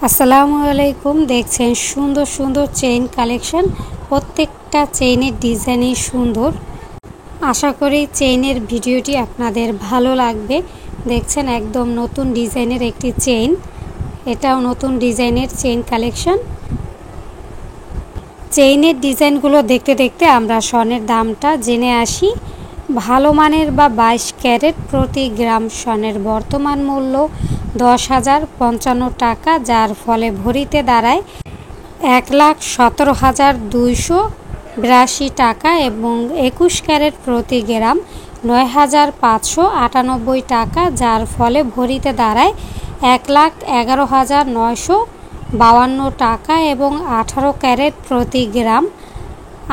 আসসালামু আলাইকুম। দেখছেন সুন্দর সুন্দর চেইন কালেকশন। প্রত্যেকটা চেইনের ডিজাইনই সুন্দর। আশা করি চেইনের ভিডিওটি আপনাদের ভালো লাগবে। দেখছেন একদম নতুন ডিজাইনের একটি চেইন, এটাও নতুন ডিজাইনের চেইন কালেকশন। চেইনের ডিজাইনগুলো দেখতে দেখতে আমরা স্বর্ণের দামটা জেনে আসি। ভালো মানের বা 22 ক্যারেট প্রতি গ্রাম স্বর্ণের বর্তমান মূল্য 10,055 টাকা, যার ফলে ভরিতে দাঁড়ায় 1,17,282 টাকা এবং 21 ক্যারেট প্রতি গ্রাম 9,598 টাকা, যার ফলে ভরিতে দাঁড়ায় 1,11,952 টাকা এবং 18 ক্যারেট প্রতি গ্রাম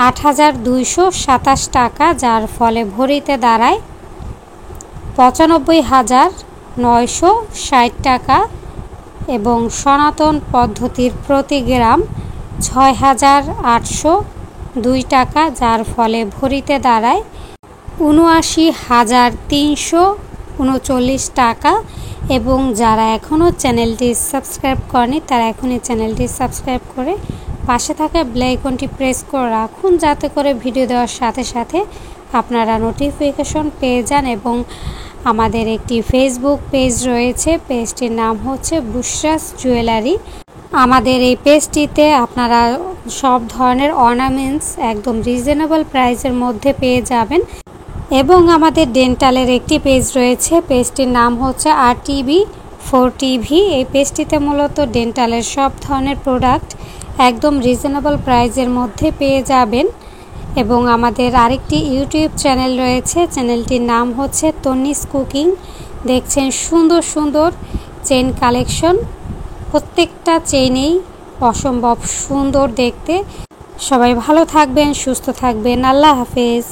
8,227 টাকা, যার ফলে ভরিতে দাঁড়ায় 95,960 টাকা এবং সনাতন পদ্ধতির প্রতি গ্রাম 6,802 টাকা, যার ফলে ভরিতে দাঁড়ায় 79,339 টাকা। এবং যারা এখনও চ্যানেলটি সাবস্ক্রাইব করেনি তারা এখনই চ্যানেলটি সাবস্ক্রাইব করে পাশে থাকা বেল আইকনটি প্রেস করে রাখুন, যাতে করে ভিডিও দেওয়ার সাথে সাথে আপনারা নোটিফিকেশন পেয়ে যান। এবং আমাদের একটি ফেসবুক পেজ রয়েছে, পেজটির নাম হচ্ছে বুশরাস জুয়েলারি। আমাদের এই পেজটিতে আপনারা সব ধরনের অর্নামেন্টস একদম রিজনেবল প্রাইসের মধ্যে পেয়ে যাবেন। এবং আমাদের ডেন্টালের একটি পেজ রয়েছে, পেজটির নাম হচ্ছে RTV4TV। এই পেজটিতে মূলত ডেন্টালের সব ধরনের প্রোডাক্ট একদম রিজনেবল প্রাইসের মধ্যে পেয়ে যাবেন। এবং আমাদের আরেকটি ইউটিউব চ্যানেল রয়েছে, চ্যানেলটির নাম হচ্ছে তন্নিস কুকিং। দেখছেন সুন্দর সুন্দর চেইন কালেকশন, প্রত্যেকটা চেইনেই অসম্ভব সুন্দর দেখতে। সবাই ভালো থাকবেন, সুস্থ থাকবেন। আল্লাহ হাফেজ।